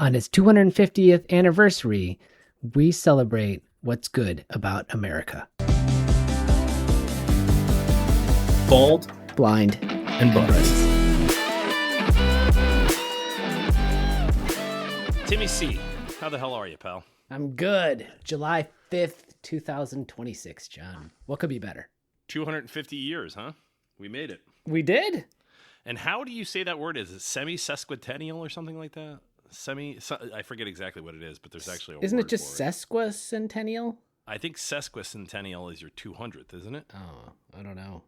On its 250th anniversary, we celebrate what's good about America. Bold, blind, and buzz. Timmy C, how the hell are you, pal? I'm good. July 5th, 2026, John. What could be better? 250 years, huh? We made it. We did? And how do you say that word? Is it semi-sesquicentennial or something like that? I forget exactly what it is, but there's actually a Isn't word it just for it. sesquicentennial? I think sesquicentennial is your 200th, isn't it? Oh, I don't know.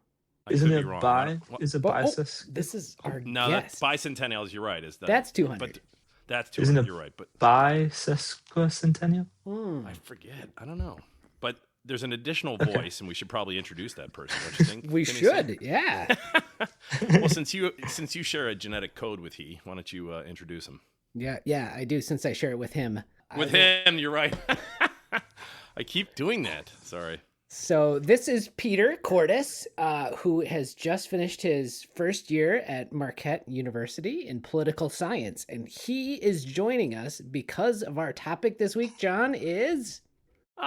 Isn't it bi? Is it bicentennial? This is our No, guess. bicentennial is, you're right. That's 200. But that's 200, Isn't it you're right. But bisesquicentennial? I forget. I don't know. But there's an additional voice, and we should probably introduce that person, don't you think? We should, yeah. Well, since you share a genetic code with he, why don't you introduce him? Yeah, I do, since I share it with him. Him, you're right. I keep doing that. Sorry. So this is Peter Cordes, who has just finished his first year at Marquette University in political science. And he is joining us because of our topic this week, John, is...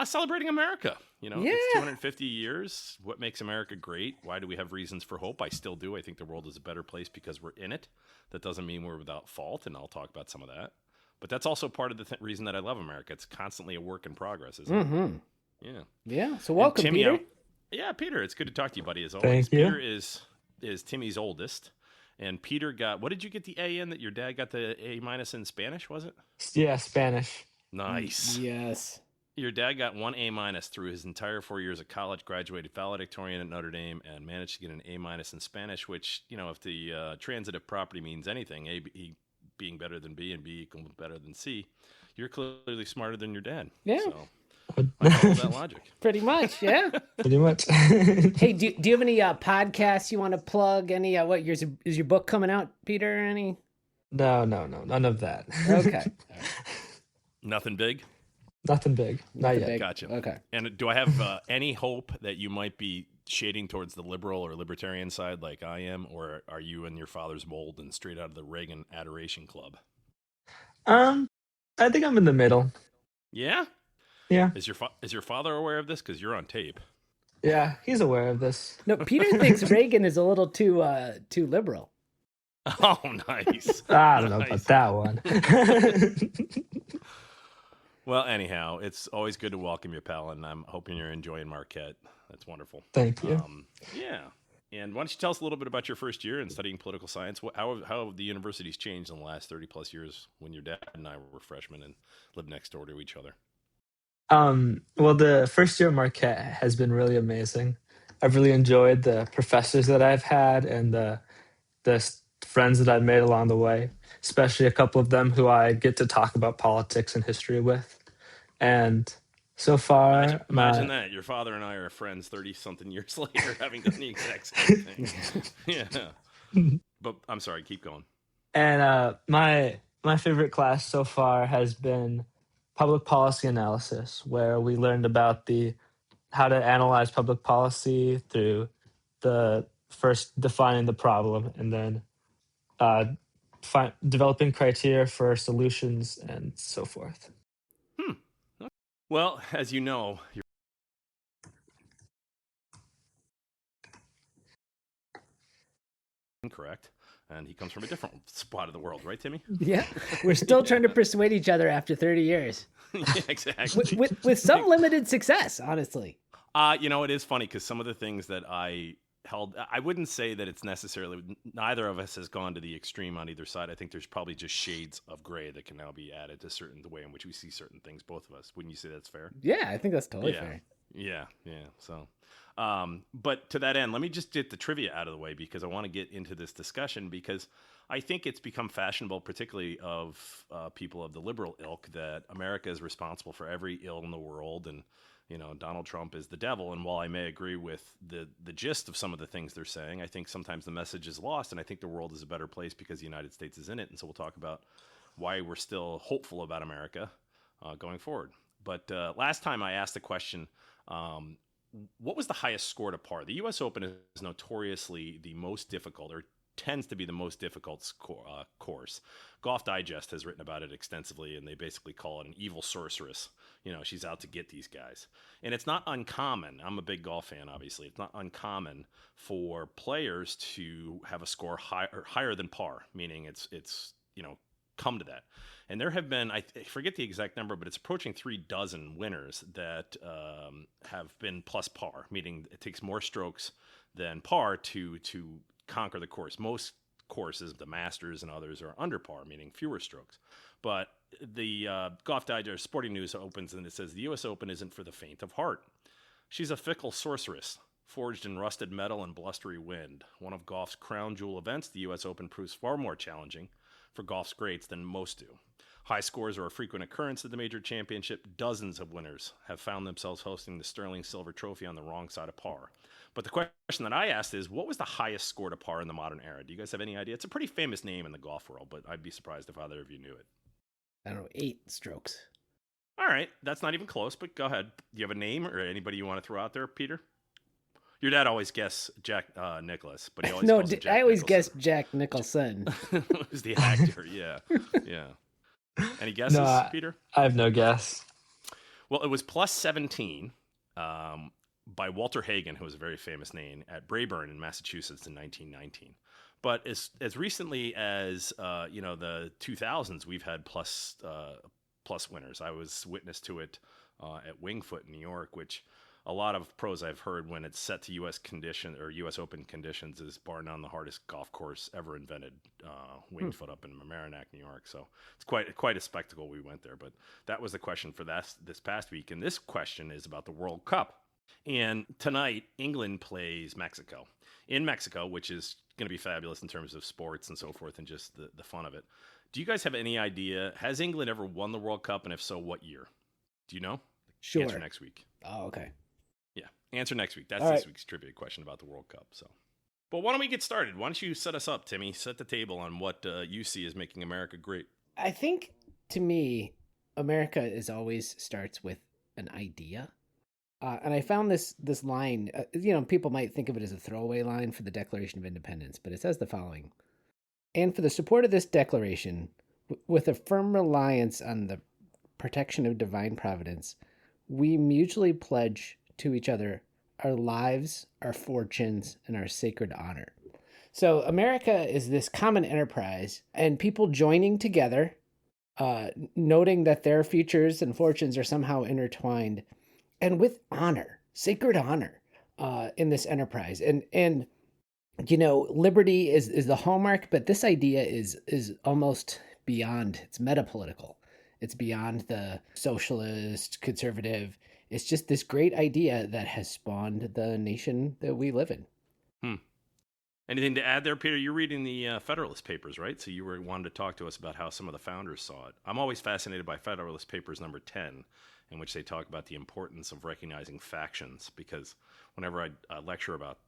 celebrating America. You know, Yeah. It's 250 years. What makes America great? Why do we have reasons for hope? I still do. I think the world is a better place because we're in it. That doesn't mean we're without fault, and I'll talk about some of that. But that's also part of the reason that I love America. It's constantly a work in progress, isn't it? Yeah. Yeah, so welcome, Timmy, Peter. Peter, it's good to talk to you, buddy, as always. Thank you. Peter is Timmy's oldest. And Peter got, what did you get the A in that your dad got the A- in Spanish, was it? Yeah, Spanish. Nice. Yes. Your dad got 1 A- through his entire 4 years of college, graduated valedictorian at Notre Dame, and managed to get an A- in Spanish, which, you know, if the transitive property means anything, A being better than B and B equal better than C, you're clearly smarter than your dad. Yeah. So I follow that logic. Pretty much, yeah. Pretty much. Hey, do you have any podcasts you want to plug? Any is your book coming out, Peter? Any? No, none of that. Okay. Nothing big? Nothing big. Not yet. Big. Gotcha. Okay. And do I have any hope that you might be shading towards the liberal or libertarian side like I am, or are you in your father's mold and straight out of the Reagan Adoration Club? I think I'm in the middle. Yeah? Yeah. Is your father aware of this? Because you're on tape. Yeah, he's aware of this. No, Peter thinks Reagan is a little too liberal. Oh, nice. I don't know about that one. Well, anyhow, it's always good to welcome you, pal, and I'm hoping you're enjoying Marquette. That's wonderful. Thank you. Yeah. And why don't you tell us a little bit about your first year in studying political science? How have the universities changed in the last 30-plus years when your dad and I were freshmen and lived next door to each other? Well, the first year at Marquette has been really amazing. I've really enjoyed the professors that I've had and the friends that I've made along the way, especially a couple of them who I get to talk about politics and history with. And so far... Imagine that. Your father and I are friends 30-something years later, having done the exact same thing. Yeah. But I'm sorry, keep going. And my favorite class so far has been public policy analysis, where we learned about how to analyze public policy through the first defining the problem and then developing criteria for solutions and so forth. Well, as you know, you're incorrect, and he comes from a different spot of the world, right, Timmy? Yeah, we're still trying to persuade each other after 30 years. Yeah, exactly. With some limited success, honestly. You know, it is funny because some of the things that I held, I wouldn't say that it's necessarily, neither of us has gone to the extreme on either side. I think there's probably just shades of gray that can now be added to the way in which we see certain things, both of us. Wouldn't you say that's fair? Yeah, I think that's totally fair. Yeah. So, but to that end, let me just get the trivia out of the way because I want to get into this discussion because I think it's become fashionable, particularly of people of the liberal ilk, that America is responsible for every ill in the world and, you know, Donald Trump is the devil. And while I may agree with the gist of some of the things they're saying, I think sometimes the message is lost. And I think the world is a better place because the United States is in it. And so we'll talk about why we're still hopeful about America going forward. But last time I asked the question, what was the highest score to par? The U.S. Open is notoriously the most difficult, or tends to be the most difficult course. Golf Digest has written about it extensively, and they basically call it an evil sorceress. She's out to get these guys. And it's not uncommon. I'm a big golf fan, obviously. It's not uncommon for players to have a score higher than par, meaning it's come to that. And there have been, I forget the exact number, but it's approaching 36 winners that have been plus par, meaning it takes more strokes than par to conquer the course. Most courses, the Masters and others, are under par, meaning fewer strokes. But the Golf Digest Sporting News opens and it says the U.S. Open isn't for the faint of heart. She's a fickle sorceress, forged in rusted metal and blustery wind. One of golf's crown jewel events, the U.S. Open proves far more challenging for golf's greats than most do. High scores are a frequent occurrence at the major championship. Dozens of winners have found themselves hosting the Sterling Silver Trophy on the wrong side of par. But the question that I asked is, what was the highest score to par in the modern era? Do you guys have any idea? It's a pretty famous name in the golf world, but I'd be surprised if either of you knew it. I don't know, 8 strokes. All right, that's not even close, but go ahead. Do you have a name or anybody you want to throw out there, Peter? Your dad always guessed Jack Nicklaus, but he always calls it Jack I always Nicholson. guessed Jack Nicholson. Who's the actor? Yeah. Any guesses, No, Peter? I have no guess. Well, it was plus 17 by Walter Hagen, who was a very famous name, at Braeburn in Massachusetts in 1919. But as recently as the 2000s, we've had plus winners. I was witness to it at Wingfoot in New York, which a lot of pros I've heard, when it's set to U.S. Open conditions, is bar none the hardest golf course ever invented. Wingfoot up in Mamaroneck, New York. So it's quite a spectacle. We went there, but that was the question for this past week, and this question is about the World Cup. And tonight, England plays Mexico in Mexico, which is going to be fabulous in terms of sports and so forth, and just the fun of it. Do you guys have any idea? Has England ever won the World Cup, and if so, what year? Do you know? Sure. Answer next week. Oh, okay. Yeah, answer next week. That's All this right. week's trivia question about the World Cup. So, but why don't we get started? Why don't you set us up, Timmy? Set the table on what you see as making America great. I think, to me, America always starts with an idea. And I found this line, people might think of it as a throwaway line for the Declaration of Independence, but it says the following: "And for the support of this declaration, with a firm reliance on the protection of divine providence, we mutually pledge to each other our lives, our fortunes, and our sacred honor." So America is this common enterprise, and people joining together, noting that their futures and fortunes are somehow intertwined, and with honor, sacred honor, in this enterprise. And liberty is the hallmark, but this idea is almost beyond. It's metapolitical. It's beyond the socialist, conservative. It's just this great idea that has spawned the nation that we live in. Anything to add there, Peter? You're reading the Federalist Papers, right? So you wanted to talk to us about how some of the founders saw it. I'm always fascinated by Federalist Papers number 10, in which they talk about the importance of recognizing factions. Because whenever I lecture about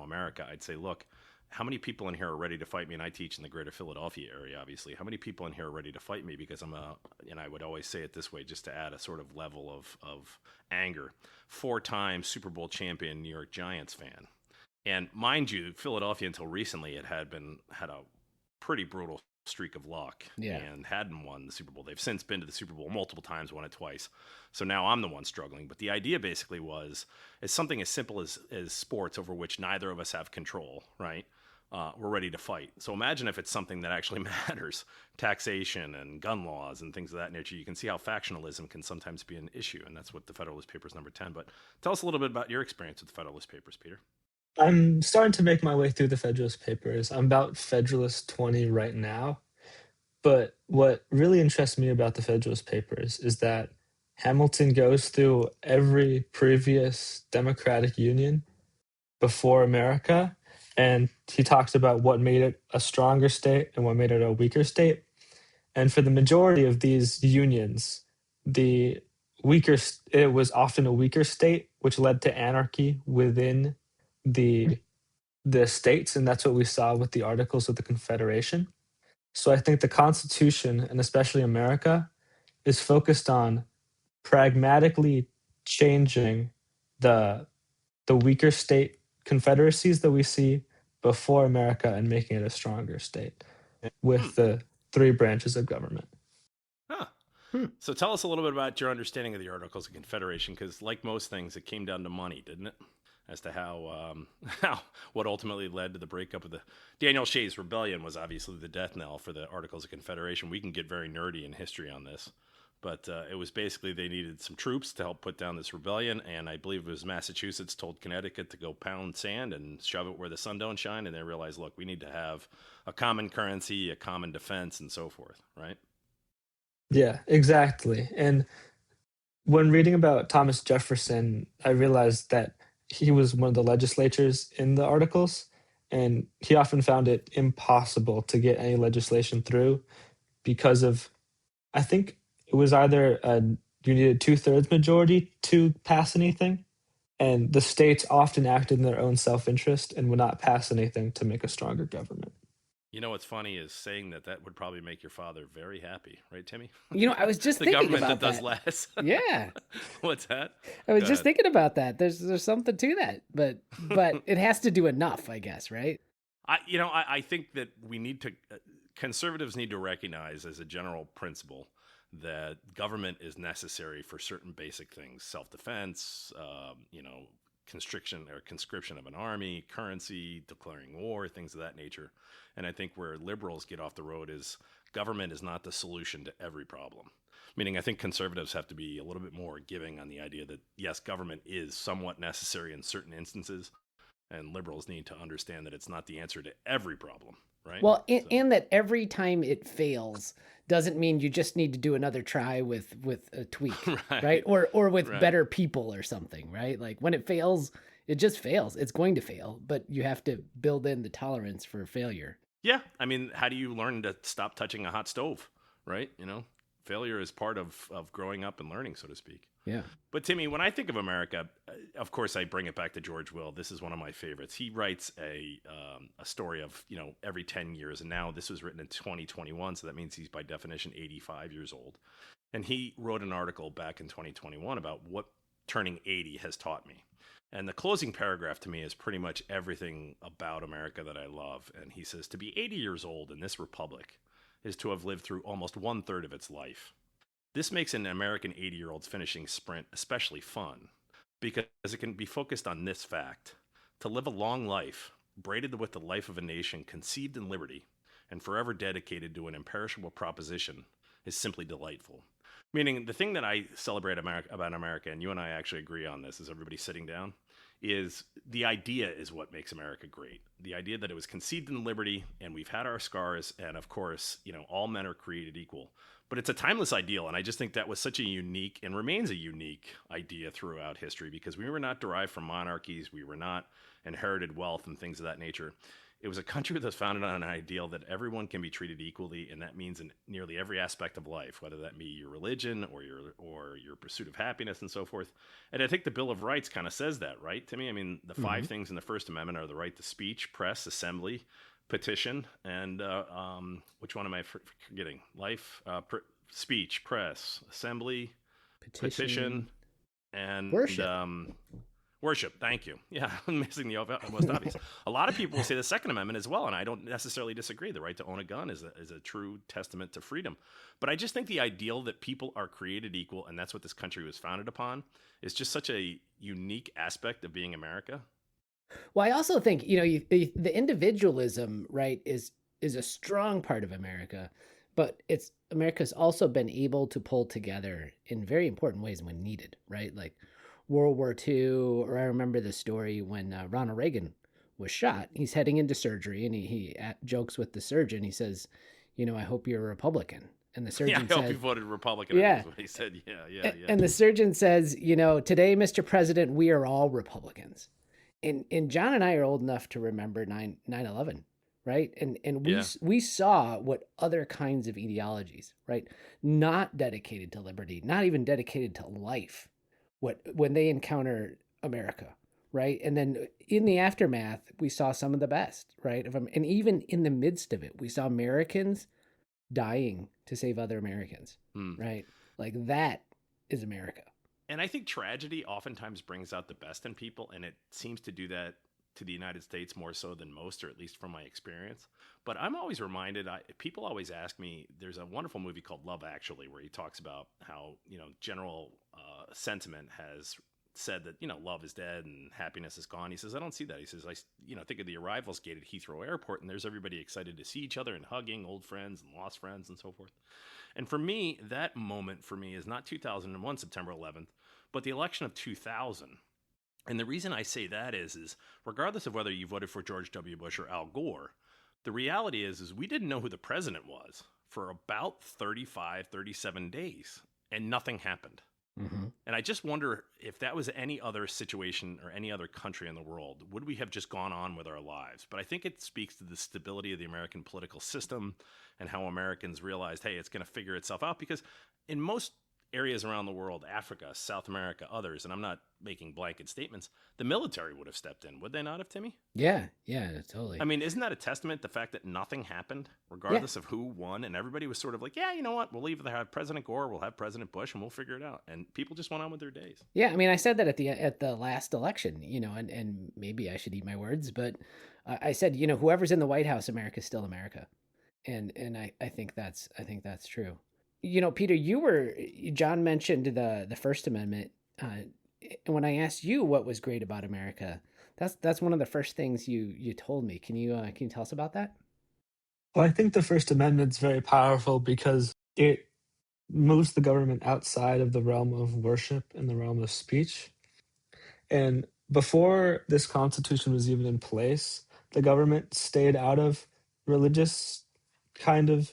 America, I'd say, look, how many people in here are ready to fight me? And I teach in the greater Philadelphia area, obviously. How many people in here are ready to fight me? Because I would always say it this way, just to add a sort of level of anger. 4-time Super Bowl champion New York Giants fan. And mind you, Philadelphia until recently had a pretty brutal streak of luck, and hadn't won the Super Bowl. They've since been to the Super Bowl multiple times, won it twice. So now I'm the one struggling. But the idea basically was, it's something as simple as sports over which neither of us have control, right? We're ready to fight. So imagine if it's something that actually matters, taxation and gun laws and things of that nature. You can see how factionalism can sometimes be an issue, and that's what the Federalist Papers number 10. But tell us a little bit about your experience with the Federalist Papers, Peter. I'm starting to make my way through the Federalist Papers. I'm about Federalist 20 right now. But what really interests me about the Federalist Papers is that Hamilton goes through every previous democratic union before America, and he talks about what made it a stronger state and what made it a weaker state. And for the majority of these unions, it was often a weaker state, which led to anarchy within the states, and that's what we saw with the Articles of the Confederation. So I think the Constitution, and especially America, is focused on pragmatically changing the weaker state confederacies that we see before America and making it a stronger state Hmm. with the three branches of government. Huh. Hmm. So tell us a little bit about your understanding of the Articles of Confederation, because like most things, it came down to money, didn't it? As to how what ultimately led to the breakup of the Daniel Shays Rebellion was obviously the death knell for the Articles of Confederation. We can get very nerdy in history on this, but it was basically they needed some troops to help put down this rebellion, and I believe it was Massachusetts told Connecticut to go pound sand and shove it where the sun don't shine, and they realized, look, we need to have a common currency, a common defense, and so forth, right? Yeah, exactly. And when reading about Thomas Jefferson, I realized that he was one of the legislators in the Articles, and he often found it impossible to get any legislation through because of, I think it was either you needed 2/3 majority to pass anything, and the states often acted in their own self interest and would not pass anything to make a stronger government. You know what's funny is saying that that would probably make your father very happy, right, Timmy? I was just The thinking government that about does that. less. Yeah. What's that? I was Go just ahead. thinking about that. There's something to that, but it has to do enough, I guess, right? I think that we need to conservatives need to recognize as a general principle that government is necessary for certain basic things: self-defense, constriction or conscription of an army, currency, declaring war, things of that nature. And I think where liberals get off the road is government is not the solution to every problem. Meaning, I think conservatives have to be a little bit more giving on the idea that yes, government is somewhat necessary in certain instances, and liberals need to understand that it's not the answer to every problem, right? Well, So, and that every time it fails doesn't mean you just need to do another try with a tweak, right? right, Or with right. better people or something, right? Like when it fails, it just fails. It's going to fail, but you have to build in the tolerance for failure. Yeah, I mean, how do you learn to stop touching a hot stove, right? Failure is part of growing up and learning, so to speak. Yeah. But Timmy, when I think of America, of course I bring it back to George Will. This is one of my favorites. He writes a story of every 10 years, and now this was written in 2021, so that means he's by definition 85 years old. And he wrote an article back in 2021 about what turning 80 has taught me. And the closing paragraph to me is pretty much everything about America that I love. And he says, to be 80 years old in this republic is to have lived through almost 1/3 of its life. This makes an American 80-year-old's finishing sprint especially fun because it can be focused on this fact: to live a long life, braided with the life of a nation conceived in liberty and forever dedicated to an imperishable proposition, is simply delightful. Meaning, the thing that I celebrate about America, and you and I actually agree on this, is everybody sitting down, is the idea is what makes America great. The idea that it was conceived in liberty, and we've had our scars, and of course, all men are created equal. But it's a timeless ideal, and I just think that was such a unique and remains a unique idea throughout history because we were not derived from monarchies, we were not inherited wealth and things of that nature. It was a country that's founded on an ideal that everyone can be treated equally, and that means in nearly every aspect of life, whether that be your religion or your pursuit of happiness and so forth. And I think the Bill of Rights kind of says that, right, Timmy? I mean, the Mm-hmm. five things in the First Amendment are the right to speech, press, assembly, petition, and which one am I forgetting? Life, speech, press, assembly, petition, Petition, and worship. worship. Thank you. Yeah, I'm missing the most obvious. A lot of people will say the Second Amendment as well, and I don't necessarily disagree. The right to own a gun is a true testament to freedom. But I just think the ideal that people are created equal, and that's what this country was founded upon, is just such a unique aspect of being America. Well, I also think the individualism, right, is a strong part of America, but it's America's also been able to pull together in very important ways when needed, right? Like World War II, or I remember the story when Ronald Reagan was shot. He's heading into surgery, and he jokes with the surgeon. He says, "I hope you're a Republican." And the Yeah, surgeon I hope you said, voted Republican. I think "Yeah." is what he said. Yeah, yeah, yeah. And the surgeon says, "Today, Mr. President, we are all Republicans." And John and I are old enough to remember 9/11, right? And Yeah. we saw what other kinds of ideologies, right, not dedicated to liberty, not even dedicated to life, what when they encounter America, right? And then in the aftermath, we saw some of the best, right? And even in the midst of it, we saw Americans dying to save other Americans, Hmm. right? Like that is America. And I think tragedy oftentimes brings out the best in people, and it seems to do that to the United States more so than most, or at least from my experience. But I'm always reminded, people always ask me, there's a wonderful movie called Love Actually, where he talks about how, general sentiment has said that, love is dead and happiness is gone. He says, I don't see that. He says, I think of the arrivals gate at Heathrow Airport, and there's everybody excited to see each other and hugging old friends and lost friends and so forth. And for me, that moment for me is not 2001, September 11th, but the election of 2000. And the reason I say that is regardless of whether you voted for George W. Bush or Al Gore, the reality is we didn't know who the president was for about 35, 37 days, and nothing happened. Mm-hmm. And I just wonder if that was any other situation or any other country in the world, would we have just gone on with our lives? But I think it speaks to the stability of the American political system and how Americans realized, hey, it's going to figure itself out. Because in most areas around the world, Africa, South America, others, and I'm not making blanket statements, the military would have stepped in. Would they not have, Timmy? Yeah, totally. I mean, isn't that a testament to the fact that nothing happened, regardless of who won? And everybody was sort of like, yeah, you know what? We'll either have President Gore, we'll have President Bush, and we'll figure it out. And people just went on with their days. Yeah, I mean, I said that at the last election, and maybe I should eat my words, but I said, whoever's in the White House, America's still America. And I think that's true. Peter, John mentioned the First Amendment. And when I asked you what was great about America, that's one of the first things you told me. Can you tell us about that? Well, I think the First Amendment's very powerful because it moves the government outside of the realm of worship and the realm of speech. And before this Constitution was even in place, the government stayed out of religious kind of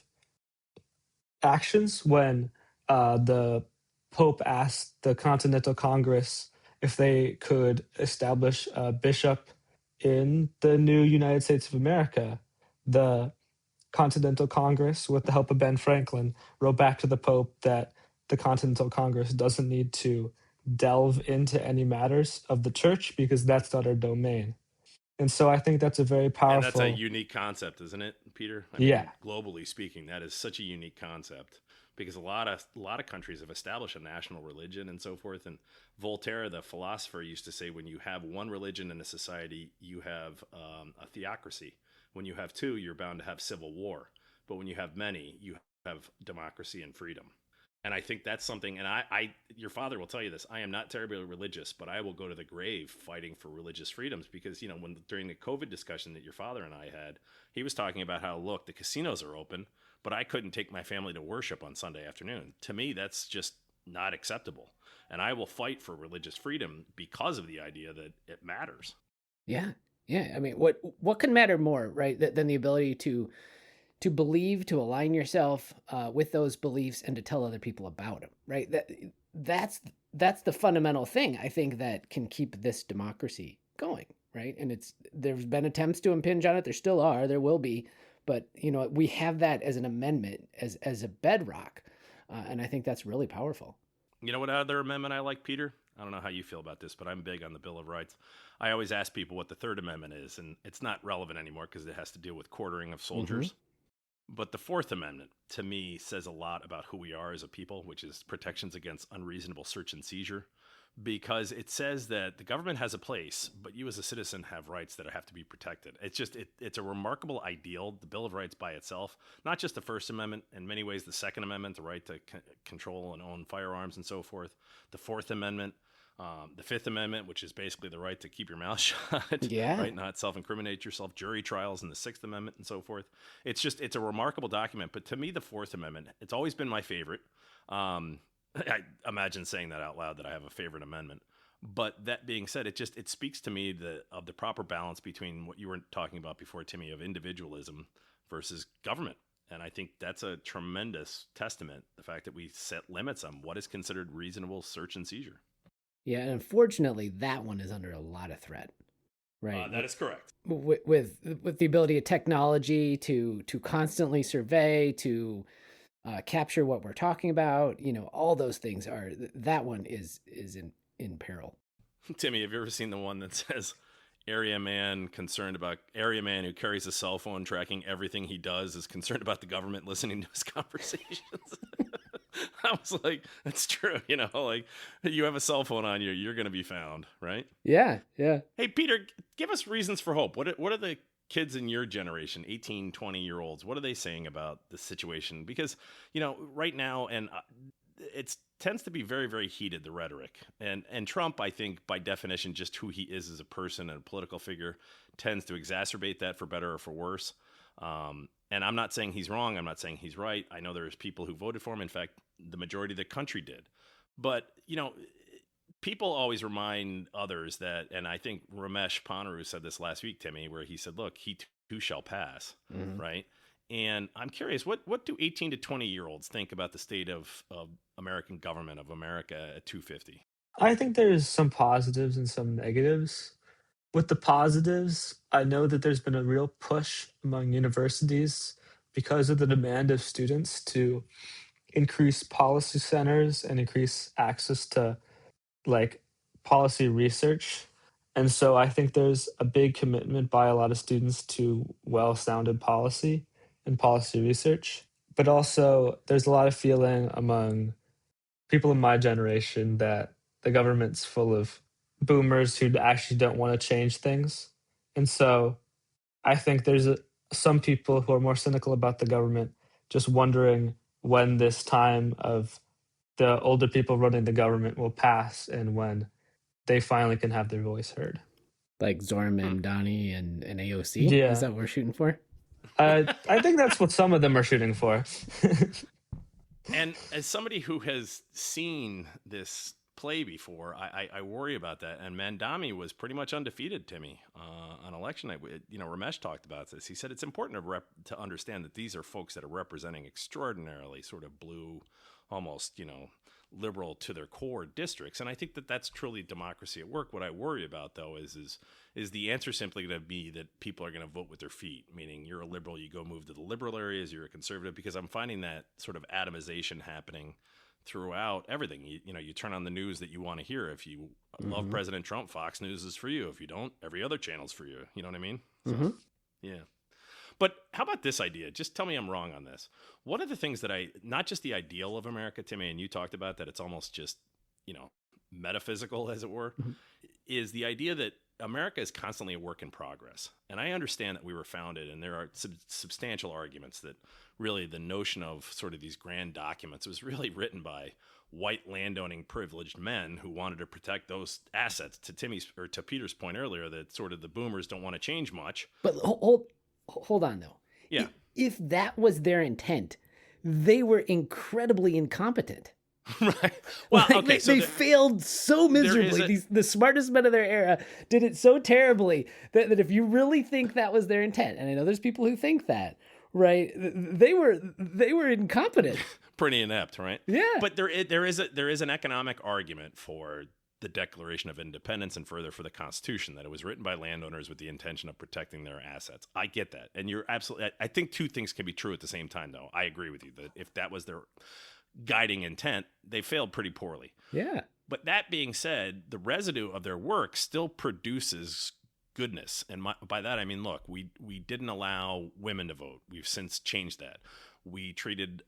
actions when the Pope asked the Continental Congress if they could establish a bishop in the new United States of America. The Continental Congress, with the help of Ben Franklin, wrote back to the Pope that the Continental Congress doesn't need to delve into any matters of the church because that's not our domain. And so I think that's a very powerful... And that's a unique concept, isn't it, Peter? I mean, globally speaking, that is such a unique concept because a lot of countries have established a national religion and so forth. And Voltaire, the philosopher, used to say, when you have one religion in a society, you have a theocracy. When you have two, you're bound to have civil war. But when you have many, you have democracy and freedom. And I think that's something, and your father will tell you this, I am not terribly religious, but I will go to the grave fighting for religious freedoms because, during the COVID discussion that your father and I had, he was talking about how, look, the casinos are open, but I couldn't take my family to worship on Sunday afternoon. To me, that's just not acceptable. And I will fight for religious freedom because of the idea that it matters. Yeah. I mean, what can matter more, right, than the ability to believe, to align yourself with those beliefs, and to tell other people about them, right? That's the fundamental thing I think that can keep this democracy going, right? And there's been attempts to impinge on it. There still are. There will be, but we have that as an amendment, as a bedrock, and I think that's really powerful. You know what other amendment I like, Peter? I don't know how you feel about this, but I'm big on the Bill of Rights. I always ask people what the Third Amendment is, and it's not relevant anymore because it has to deal with quartering of soldiers. Mm-hmm. But the Fourth Amendment, to me, says a lot about who we are as a people, which is protections against unreasonable search and seizure, because it says that the government has a place, but you as a citizen have rights that have to be protected. It's a remarkable ideal, the Bill of Rights by itself, not just the First Amendment, in many ways the Second Amendment, the right to control and own firearms and so forth, the Fourth Amendment, the Fifth Amendment, which is basically the right to keep your mouth shut, right? Not self-incriminate yourself, jury trials, and the Sixth Amendment and so forth. It's a remarkable document. But to me, the Fourth Amendment, it's always been my favorite. I imagine saying that out loud, that I have a favorite amendment. But that being said, it speaks to me of the proper balance between what you were talking about before, Timmy, of individualism versus government. And I think that's a tremendous testament, the fact that we set limits on what is considered reasonable search and seizure. Yeah, and unfortunately, that one is under a lot of threat, right? That is correct. With the ability of technology to constantly survey, to capture what we're talking about, all those things that one is in peril. Timmy, have you ever seen the one that says area man who carries a cell phone tracking everything he does is concerned about the government listening to his conversations? I was like, that's true. Like you have a cell phone on you, you're going to be found, right? Yeah, yeah. Hey, Peter, give us reasons for hope. What are the kids in your generation, 18, 20-year-olds, what are they saying about the situation? Because, right now, and it tends to be very, very heated, the rhetoric. And Trump, I think, by definition, just who he is as a person and a political figure, tends to exacerbate that for better or for worse. And I'm not saying he's wrong. I'm not saying he's right. I know there's people who voted for him. In fact, the majority of the country did. But, people always remind others that, and I think Ramesh Ponnuru said this last week, Timmy, where he said, look, he too shall pass, right? And I'm curious, what do 18 to 20-year-olds think about the state of American government, of America at 250? I think there's some positives and some negatives. With the positives, I know that there's been a real push among universities because of the demand of students to increase policy centers and increase access to like policy research. And so I think there's a big commitment by a lot of students to well-sounded policy and policy research. But also there's a lot of feeling among people in my generation that the government's full of boomers who actually don't want to change things. And so I think some people who are more cynical about the government just wondering when this time of the older people running the government will pass and when they finally can have their voice heard. Like Zoram Hmm. Mamdani and AOC. Is Yeah. that what we're shooting for? I think that's what some of them are shooting for. And as somebody who has seen this play before, I worry about that. And Mandami was pretty much undefeated, Timmy, on election night. Ramesh talked about this. He said it's important to understand that these are folks that are representing extraordinarily sort of blue, almost, liberal to their core districts. And I think that that's truly democracy at work. What I worry about, though, is the answer simply going to be that people are going to vote with their feet, meaning you're a liberal, you go move to the liberal areas, you're a conservative, because I'm finding that sort of atomization happening throughout everything. You turn on the news that you want to hear. If you love President Trump, Fox News is for you. If you don't, every other channel's for you. You know what I mean? So, yeah. But how about this idea? Just tell me I'm wrong on this. One of the things that not just the ideal of America, Timmy, and you talked about that it's almost just, metaphysical, as it were, is the idea that America is constantly a work in progress. And I understand that we were founded, and there are substantial arguments that really the notion of sort of these grand documents was really written by white landowning privileged men who wanted to protect those assets. To Peter's point earlier, that sort of the boomers don't want to change much. But hold on though. Yeah. If that was their intent, they were incredibly incompetent. Right. Well, Like, okay. they failed so miserably. The smartest men of their era did it so terribly that if you really think that was their intent, and I know there's people who think that, right? They were incompetent. Pretty inept, right? Yeah. But there is an economic argument for the Declaration of Independence and further for the Constitution, that it was written by landowners with the intention of protecting their assets. I get that. And you're absolutely, I think two things can be true at the same time, though. I agree with you that if that was their guiding intent, they failed pretty poorly. Yeah. But that being said, the residue of their work still produces goodness. And by that, I mean, look, we didn't allow women to vote. We've since changed that. We treated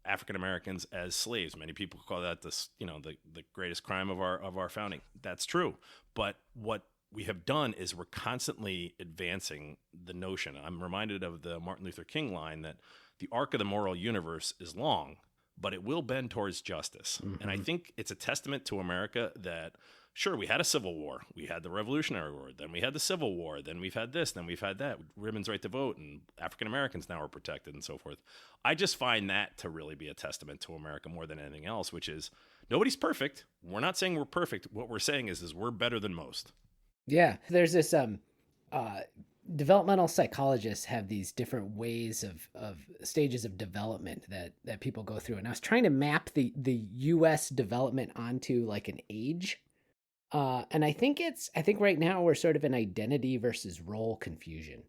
African Americans as slaves. Many people call that the greatest crime of our founding. That's true. But what we have done is we're constantly advancing the notion. I'm reminded of the Martin Luther King line that the arc of the moral universe is long, but it will bend towards justice. And I think it's a testament to America that, sure, we had a civil war. We had the Revolutionary War. Then we had the Civil War. Then we've had this. Then we've had that. Women's right to vote, and African Americans now are protected, and so forth. I just find that to really be a testament to America more than anything else, which is nobody's perfect. We're not saying we're perfect. What we're saying is we're better than most. Yeah. There's this developmental psychologists have these different ways of stages of development that people go through. And I was trying to map the US development onto like an age. And I think right now we're sort of an identity versus role confusion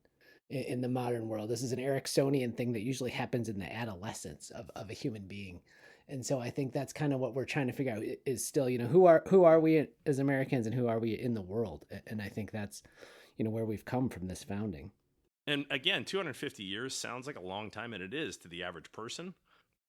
in the modern world. This is an Ericksonian thing that usually happens in the adolescence of a human being. And so I think that's kind of what we're trying to figure out is still, who are we as Americans and who are we in the world? And I think that's, where we've come from this founding. And again, 250 years sounds like a long time, and it is to the average person.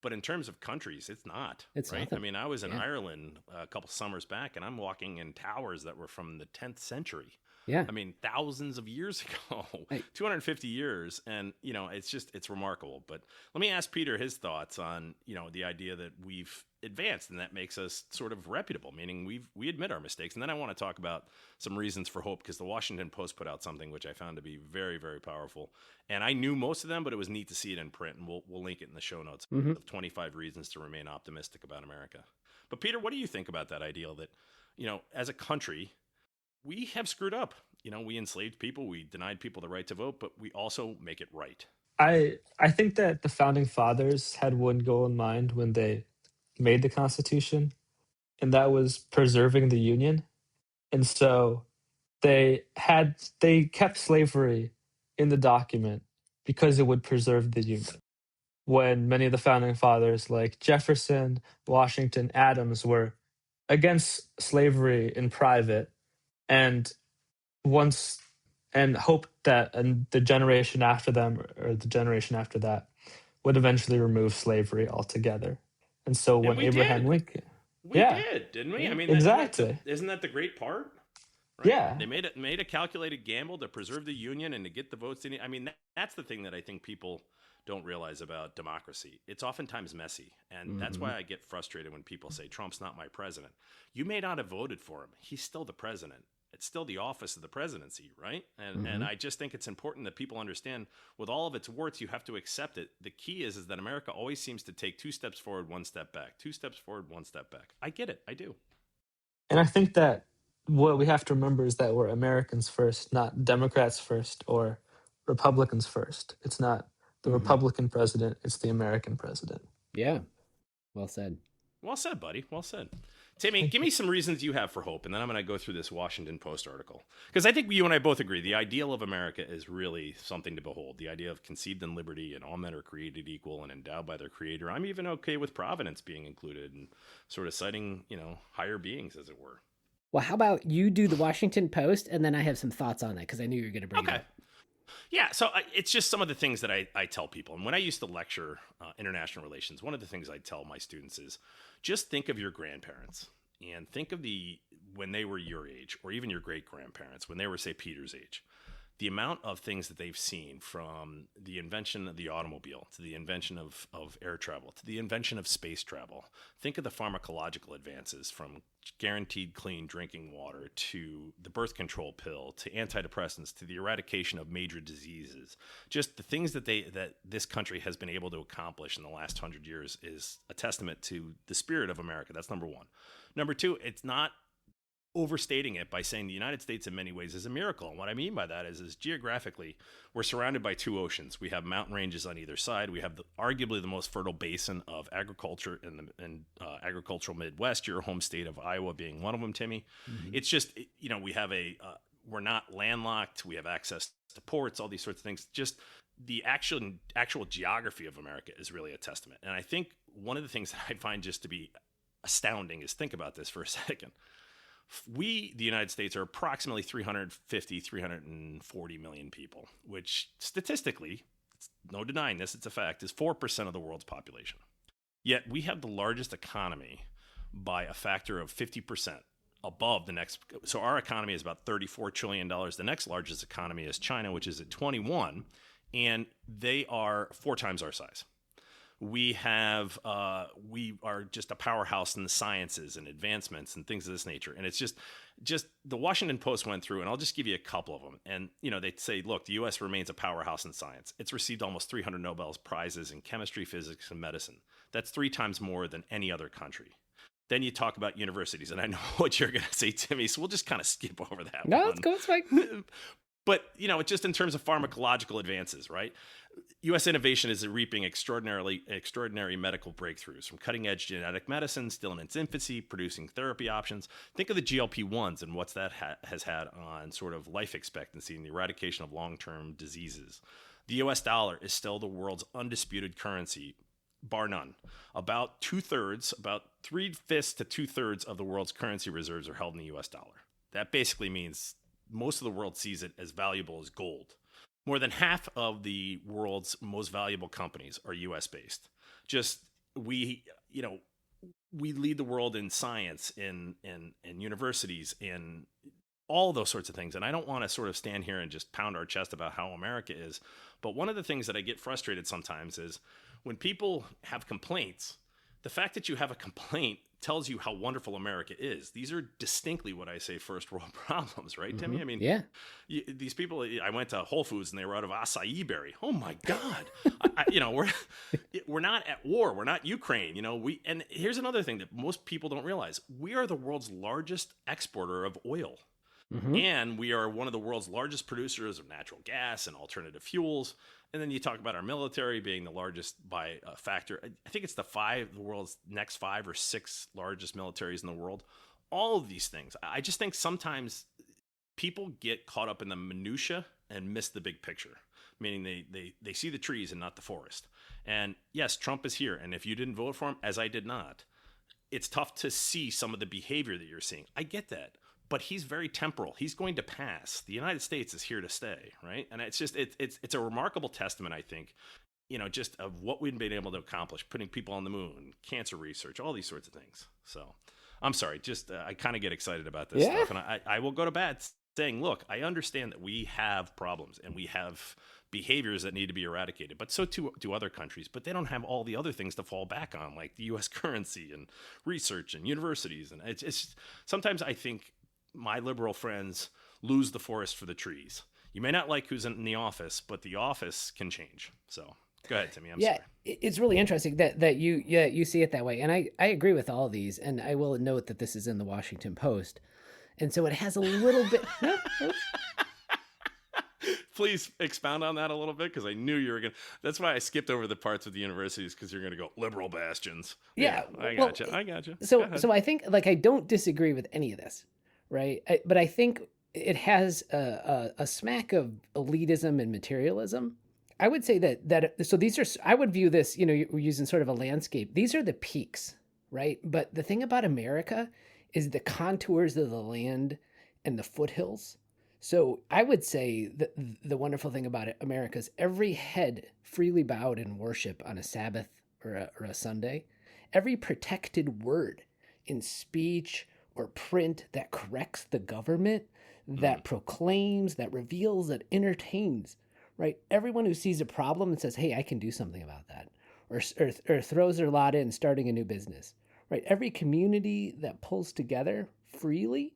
But in terms of countries, it's not. It's Right? I nothing. mean, I was in Yeah. Ireland a couple summers back, and I'm walking in towers that were from the 10th century. Yeah. I mean, thousands of years ago, I, 250 years. And, it's remarkable. But let me ask Peter his thoughts on, the idea that we've advanced and that makes us sort of reputable, meaning we admit our mistakes. And then I want to talk about some reasons for hope, because the Washington Post put out something which I found to be very, very powerful. And I knew most of them, but it was neat to see it in print. And we'll link it in the show notes mhm. of 25 reasons to remain optimistic about America. But Peter, what do you think about that ideal that, as a country, we have screwed up? We enslaved people, we denied people the right to vote, but we also make it right. I think that the founding fathers had one goal in mind when they made the Constitution, and that was preserving the Union. And so they kept slavery in the document because it would preserve the Union. When many of the founding fathers, like Jefferson, Washington, Adams, were against slavery in private, and once and hoped that the generation after them or the generation after that would eventually remove slavery altogether. And so And when we Abraham did. Lincoln, We yeah, did, didn't we? I Yeah. mean, exactly, isn't that the great part? Right? yeah, They made a calculated gamble to preserve the union and to get the votes they need. I mean, that's the thing that I think people don't realize about democracy. It's oftentimes messy, and that's Mhm. why I get frustrated when people say Trump's not my president. You may not have voted for him. He's still the president. It's still the office of the presidency, right? And Mhm. I just think it's important that people understand, with all of its warts, you have to accept it. The key is that America always seems to take 2 steps forward, 1 step back, 2 steps forward, 1 step back. I get it. I do. and I think that what we have to remember is that we're Americans first, not Democrats first or Republicans first. It's not the Mhm. Republican president; it's the American president. Yeah. Well said. Well said, buddy. Well said. Timmy, Thank give you. me some reasons you have for hope, and then I'm going to go through this Washington Post article. Because I think you and I both agree the ideal of America is really something to behold. The idea of conceived in liberty and all men are created equal and endowed by their creator. I'm even okay with providence being included and sort of citing, higher beings, as it were. Well, how about you do the Washington Post, and then I have some thoughts on that because I knew you were going to bring it Okay. up. Yeah, so it's just some of the things that I tell people. And when I used to lecture international relations, one of the things I tell my students is just think of your grandparents and think of when they were your age, or even your great grandparents when they were, say, Peter's age. The amount of things that they've seen, from the invention of the automobile to the invention of air travel to the invention of space travel. Think of the pharmacological advances, from guaranteed clean drinking water to the birth control pill to antidepressants to the eradication of major diseases. Just the things that this country has been able to accomplish in the last 100 years is a testament to the spirit of America. That's number one. Number two, it's not overstating it by saying the United States in many ways is a miracle. And what I mean by that is geographically, we're surrounded by two oceans. We have mountain ranges on either side. We have arguably the most fertile basin of agriculture in the agricultural Midwest, your home state of Iowa being one of them, Timmy. Mhm. It's just, we have we're not landlocked. We have access to ports, all these sorts of things. Just the actual geography of America is really a testament. And I think one of the things that I find just to be astounding is, think about this for a second. We, the United States, are approximately 350, 340 million people, which statistically, no denying this, it's a fact, is 4% of the world's population. Yet we have the largest economy by a factor of 50% above the next. So our economy is about $34 trillion. The next largest economy is China, which is at 21, and they are 4 times our size. We are just a powerhouse in the sciences and advancements and things of this nature. And it's just the Washington Post went through, and I'll just give you a couple of them. And, they say, look, the U.S. remains a powerhouse in science. It's received almost 300 Nobel Prizes in chemistry, physics, and medicine. That's 3 times more than any other country. Then you talk about universities, and I know what you're going to say, Timmy, so we'll just kind of skip over that No, one. let's go. It's fine. But, just in terms of pharmacological advances, right? U.S. innovation is reaping extraordinary medical breakthroughs, from cutting-edge genetic medicine still in its infancy, producing therapy options. Think of the GLP-1s and what's that has had on sort of life expectancy and the eradication of long-term diseases. The U.S. dollar is still the world's undisputed currency, bar none. About 3/5 to 2/3 of the world's currency reserves are held in the U.S. dollar. That basically means most of the world sees it as valuable as gold. More than half of the world's most valuable companies are U.S. based. Just we, you know, we lead the world in science, in universities, in all those sorts of things. And I don't want to sort of stand here and just pound our chest about how America is. But one of the things that I get frustrated sometimes is when people have complaints, the fact that you have a complaint tells you how wonderful America is. These are distinctly what I say first world problems, right, Timmy? I mean, yeah. These people, I went to Whole Foods and they were out of acai berry. Oh my God. We're not at war. We're not Ukraine. And here's another thing that most people don't realize. We are the world's largest exporter of oil. And we are one of the world's largest producers of natural gas and alternative fuels. And then you talk about our military being the largest by a factor. I think it's the world's next 5 or 6 largest militaries in the world. All of these things. I just think sometimes people get caught up in the minutia and miss the big picture, meaning they see the trees and not the forest. And yes, Trump is here. And if you didn't vote for him, as I did not, it's tough to see some of the behavior that you're seeing. I get that. But he's very temporal. He's going to pass. The United States is here to stay, right? And it's just it's a remarkable testament, I think, just of what we've been able to accomplish, putting people on the moon, cancer research, all these sorts of things. So I'm sorry, just I kind of get excited about this stuff, and I will go to bed saying, look, I understand that we have problems and we have behaviors that need to be eradicated, but so too do other countries, but they don't have all the other things to fall back on, like the U.S. currency and research and universities. And it's sometimes I think my liberal friends lose the forest for the trees. You may not like who's in the office, but the office can change. So go ahead, Timmy. I'm sorry. It's really interesting that you see it that way. And I agree with all these. And I will note that this is in the Washington Post. And so it has a little bit. Please expound on that a little bit, because I knew you were going to. That's why I skipped over the parts of the universities, because you're going to go liberal bastions. Yeah. I got you. I got you. So I think, I don't disagree with any of this. Right. But I think it has a smack of elitism and materialism. I would say so these are, I would view this, you're using sort of a landscape. These are the peaks, right? But the thing about America is the contours of the land and the foothills. So I would say that the wonderful thing about America is every head freely bowed in worship on a Sabbath or a Sunday, every protected word in speech or print that corrects the government, that proclaims, that reveals, that entertains, right? Everyone who sees a problem and says, hey, I can do something about that, or throws their lot in starting a new business, right? Every community that pulls together freely,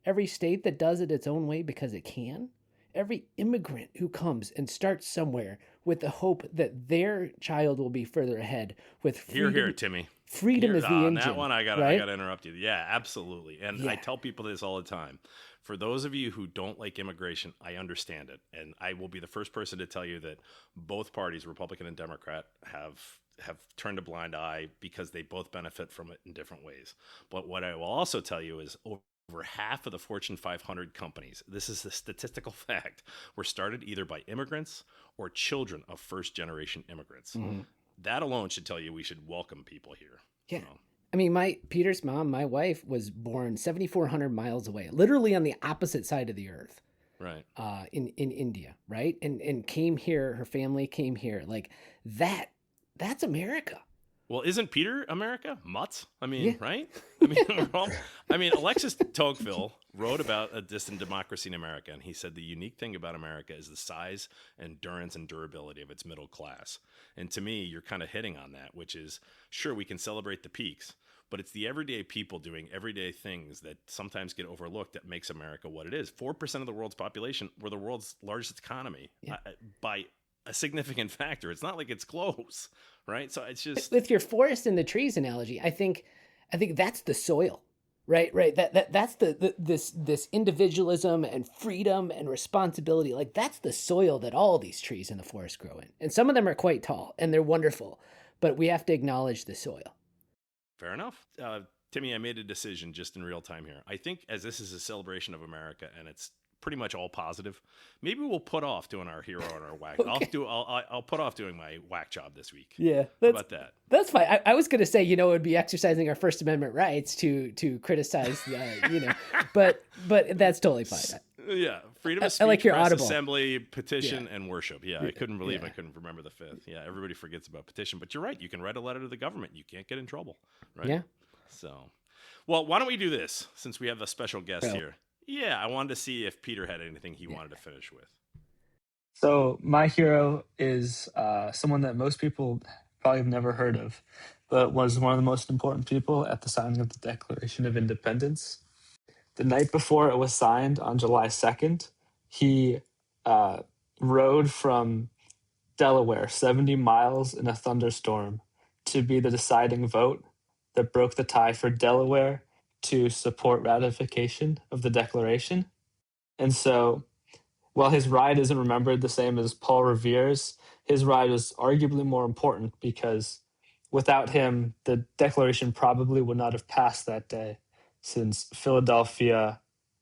every state that does it its own way because it can, every immigrant who comes and starts somewhere with the hope that their child will be further ahead with freedom. Here, Timmy. Freedom is the engine. That one, I gotta interrupt you. Yeah, absolutely. And I tell people this all the time. For those of you who don't like immigration, I understand it, and I will be the first person to tell you that both parties, Republican and Democrat, have turned a blind eye because they both benefit from it in different ways. But what I will also tell you is over half of the Fortune 500 companies, this is a statistical fact, were started either by immigrants or children of first-generation immigrants. Mm-hmm. That alone should tell you we should welcome people here. Yeah. I mean, Peter's mom, my wife, was born 7,400 miles away, literally on the opposite side of the earth. Right. In India, right? And came here, her family came here. Like that's America. Well, isn't Peter America? Mutts? I mean, right? I mean, Alexis Tocqueville wrote about a distant democracy in America, and he said the unique thing about America is the size, endurance, and durability of its middle class. And to me, you're kind of hitting on that, which is, sure, we can celebrate the peaks, but it's the everyday people doing everyday things that sometimes get overlooked that makes America what it is. 4% of the world's population, we're the world's largest economy by a significant factor. It's not like it's close, right? So it's just with your forest and the trees analogy. I think that's the soil, right? That's this individualism and freedom and responsibility. Like that's the soil that all these trees in the forest grow in, and some of them are quite tall and they're wonderful, but we have to acknowledge the soil. Fair enough. Timmy, I made a decision just in real time here. I think as this is a celebration of America and it's pretty much all positive, maybe we'll put off doing our hero and our whack. Okay. I'll put off doing my whack job this week. Yeah. How about that? That's fine. I was going to say, it would be exercising our First Amendment rights to criticize, but that's totally fine. Yeah, Freedom of I speech, like your press, audible. assembly, petition, and worship. Yeah, I couldn't believe Yeah. I couldn't remember the fifth. Yeah, everybody forgets about petition, but you're right. You can write a letter to the government. You can't get in trouble, right? Yeah. So, well, why don't we do this since we have a special guest Well, here? Yeah, I wanted to see if Peter had anything he wanted to finish with. So my hero is someone that most people probably have never heard of, but was one of the most important people at the signing of the Declaration of Independence. The night before it was signed on July 2nd, he uh, rode from Delaware 70 miles in a thunderstorm to be the deciding vote that broke the tie for Delaware to support ratification of the Declaration. And so while his ride isn't remembered the same as Paul Revere's, his ride is arguably more important because without him, the Declaration probably would not have passed that day, since Philadelphia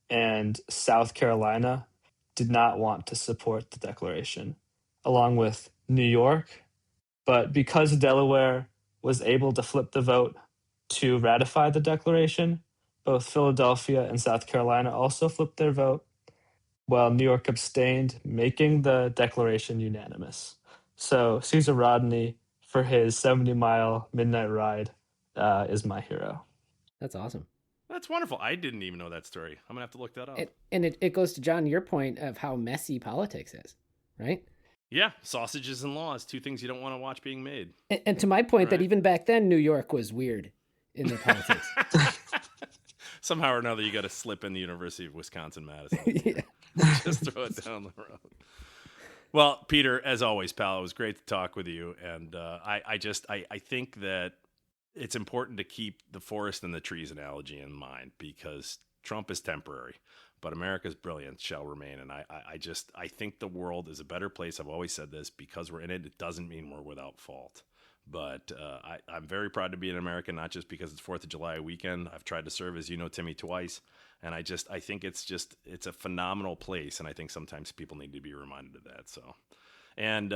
and South Carolina did not want to support the Declaration, along with New York. But because Delaware was able to flip the vote to ratify the Declaration, both Philadelphia and South Carolina also flipped their vote while New York abstained, making the declaration unanimous. So Caesar Rodney, for his 70-mile midnight ride, is my hero. that's awesome. That's wonderful. I didn't even know that story. I'm gonna have to look that up. It goes to John, your point of how messy politics is, right? Yeah, sausages and laws, two things you don't want to watch being made. And to my point, that Right. even back then, New York was weird in their politics. Somehow or another, you got to slip in the University of Wisconsin-Madison. Yeah. Just throw it down the road. Well, Peter, as always, pal, it was great to talk with you. And I think that it's important to keep the forest and the trees analogy in mind because Trump is temporary, but America's brilliance shall remain. And I think the world is a better place. I've always said this because we're in it. It doesn't mean we're without fault. But I'm very proud to be an American, not just because it's 4th of July weekend. I've tried to serve, as you know, Timmy, twice. And I think it's a phenomenal place. And I think sometimes people need to be reminded of that. So, and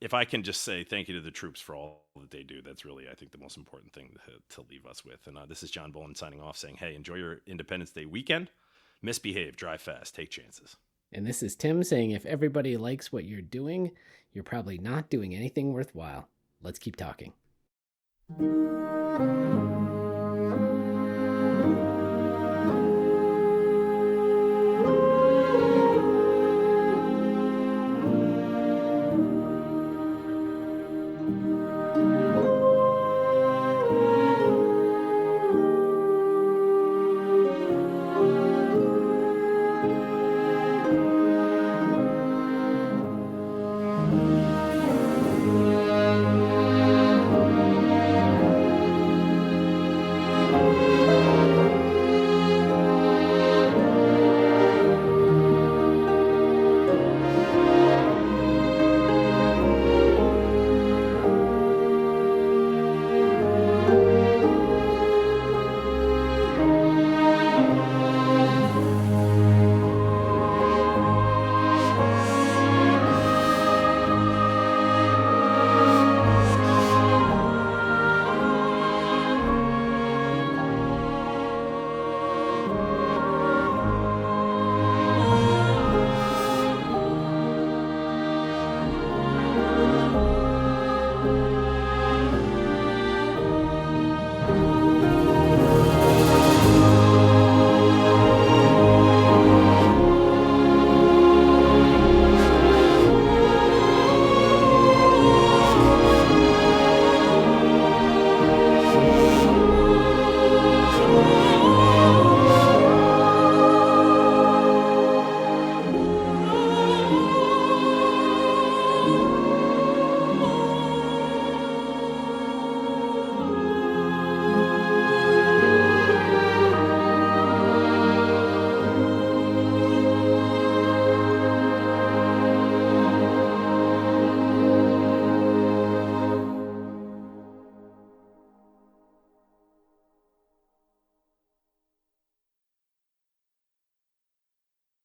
if I can just say thank you to the troops for all that they do, that's really, I think, the most important thing to leave us with. And this is John Boland signing off saying, hey, enjoy your Independence Day weekend. Misbehave, drive fast, take chances. And this is Tim saying, if everybody likes what you're doing, you're probably not doing anything worthwhile. Let's keep talking.